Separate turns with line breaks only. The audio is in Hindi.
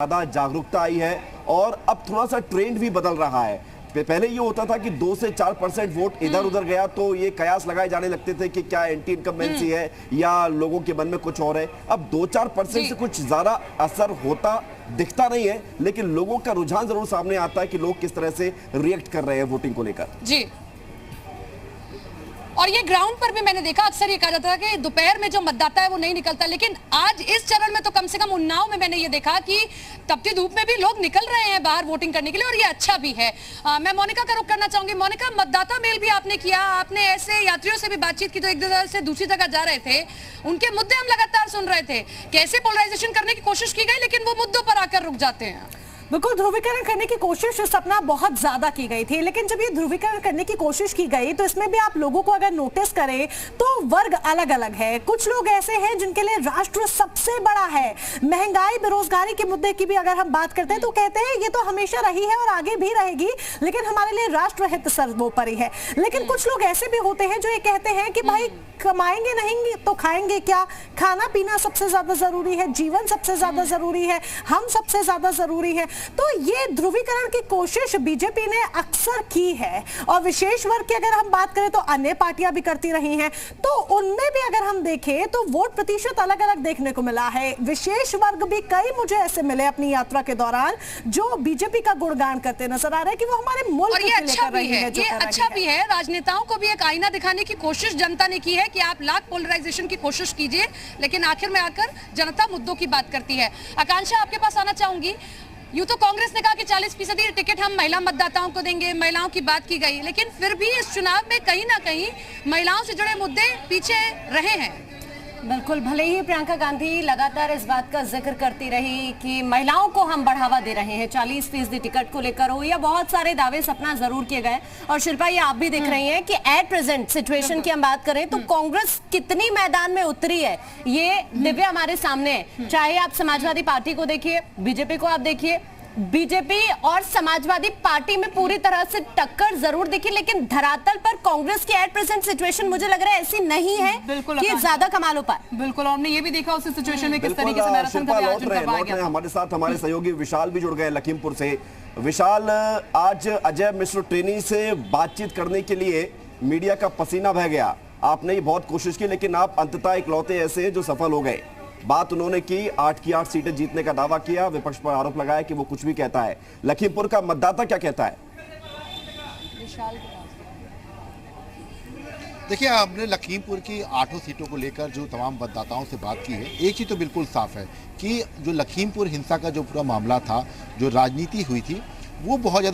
ज्यादा जागरूकता आई है और अब थोड़ा सा ट्रेंड भी बदल रहा है। पहले ये होता था कि 2 से 4% वोट इधर उधर गया तो ये कयास लगाए जाने लगते थे कि क्या एंटी इनकम्बेंसी है या लोगों के मन में कुछ और है। अब 2-4% से कुछ ज्यादा असर होता दिखता नहीं है, लेकिन लोगों का रुझान जरूर सामने आता है कि लोग किस तरह से रिएक्ट कर रहे हैं वोटिंग को लेकर।
जी, और ये ग्राउंड पर भी मैंने देखा, अक्सर ये कहा जाता है कि दोपहर में जो मतदाता है वो नहीं निकलता, लेकिन आज इस चरण में तो कम से कम उन्नाव में मैंने ये देखा कि तपती धूप में भी लोग निकल रहे हैं बाहर वोटिंग करने के लिए, और ये अच्छा भी है। मैं मोनिका का रुख करना चाहूंगी। मोनिका, मतदाता मेल भी आपने किया, आपने ऐसे यात्रियों से भी बातचीत की जो एक जगह से दूसरी जगह जा रहे थे, उनके मुद्दे हम लगातार सुन रहे थे। कैसे पोलराइजेशन करने की कोशिश की गई, लेकिन वो मुद्दों पर आकर रुक जाते हैं।
बिल्कुल, ध्रुवीकरण करने की कोशिश सपना बहुत ज्यादा की गई थी, लेकिन जब ये ध्रुवीकरण करने की कोशिश की गई तो इसमें भी आप लोगों को अगर नोटिस करें तो वर्ग अलग अलग है। कुछ लोग ऐसे हैं जिनके लिए राष्ट्र सबसे बड़ा है। महंगाई, बेरोजगारी के मुद्दे की भी अगर हम बात करते हैं तो कहते हैं ये तो हमेशा रही है और आगे भी रहेगी, लेकिन हमारे लिए राष्ट्र हित सर्वोपरि है। लेकिन कुछ लोग ऐसे भी होते हैं जो ये कहते हैं कि भाई कमाएंगे नहीं तो खाएंगे क्या, खाना पीना सबसे ज्यादा जरूरी है, जीवन सबसे ज्यादा जरूरी है, हम सबसे ज्यादा जरूरी है। तो ये ध्रुवीकरण की कोशिश बीजेपी ने अक्सर की है, और विशेष वर्ग की अगर हम बात करें तो अन्य पार्टियां भी करती रही हैं, तो उनमें भी अगर हम देखें तो वोट प्रतिशत अलग अलग देखने को मिला है। विशेष वर्ग भी कई मुझे ऐसे मिले अपनी यात्रा के दौरान जो बीजेपी का गुणगान करते नजर आ रहे हैं कि वो हमारे मुल्क
और ये अच्छा भी है, ये अच्छा भी है। राजनेताओं को भी एक आईना दिखाने की कोशिश जनता ने की है कि आप लाख पोलराइजेशन की कोशिश कीजिए, लेकिन आखिर में आकर जनता मुद्दों की बात करती है। आकांक्षा, आपके पास आना चाहूंगी। यूं तो कांग्रेस ने कहा कि 40% टिकट हम महिला मतदाताओं को देंगे, महिलाओं की बात की गई, लेकिन फिर भी इस चुनाव में कहीं ना कहीं महिलाओं से जुड़े मुद्दे पीछे रहे हैं।
बिल्कुल, भले ही प्रियंका गांधी लगातार इस बात का जिक्र करती रही कि महिलाओं को हम बढ़ावा दे रहे हैं, 40% टिकट को लेकर हो या बहुत सारे दावे सपना जरूर किए गए। और शिल्पा, ये आप भी देख रही हैं कि एट प्रेजेंट सिचुएशन की हम बात करें तो कांग्रेस कितनी मैदान में उतरी है, ये दिव्य हमारे सामने है। चाहे आप समाजवादी पार्टी को देखिए, बीजेपी को आप देखिए, बीजेपी और समाजवादी पार्टी में पूरी तरह से टक्कर जरूर दिखी, लेकिन धरातल पर कांग्रेस की एट प्रेजेंट सिचुएशन मुझे लग रहा है ऐसी नहीं है कि ज्यादा कमाल हो पाए।
बिल्कुल, और हमने ये भी देखा उस सिचुएशन में किस तरीके से मैराथन का आयोजन करवाया गया।
हमारे साथ हमारे सहयोगी विशाल भी जुड़ गए लखीमपुर से। विशाल, आज अजय मिश्र टेनी से बातचीत करने के लिए मीडिया का पसीना बह गया। आपने ये बहुत कोशिश की, लेकिन आप अंततः इकलौते ऐसे हैं जो सफल हो गए। बात उन्होंने की, 8 की 8 सीटें जीतने का दावा किया, विपक्ष पर आरोप लगाया कि वो कुछ भी कहता है। लखीमपुर का मतदाता क्या कहता है?
देखिए, हमने लखीमपुर की 8 सीटों को लेकर जो तमाम मतदाताओं से बात की है, एक चीज तो बिल्कुल साफ है कि जो लखीमपुर हिंसा का जो पूरा मामला था, जो राजनीति हुई थी, वो बहुत ज्यादा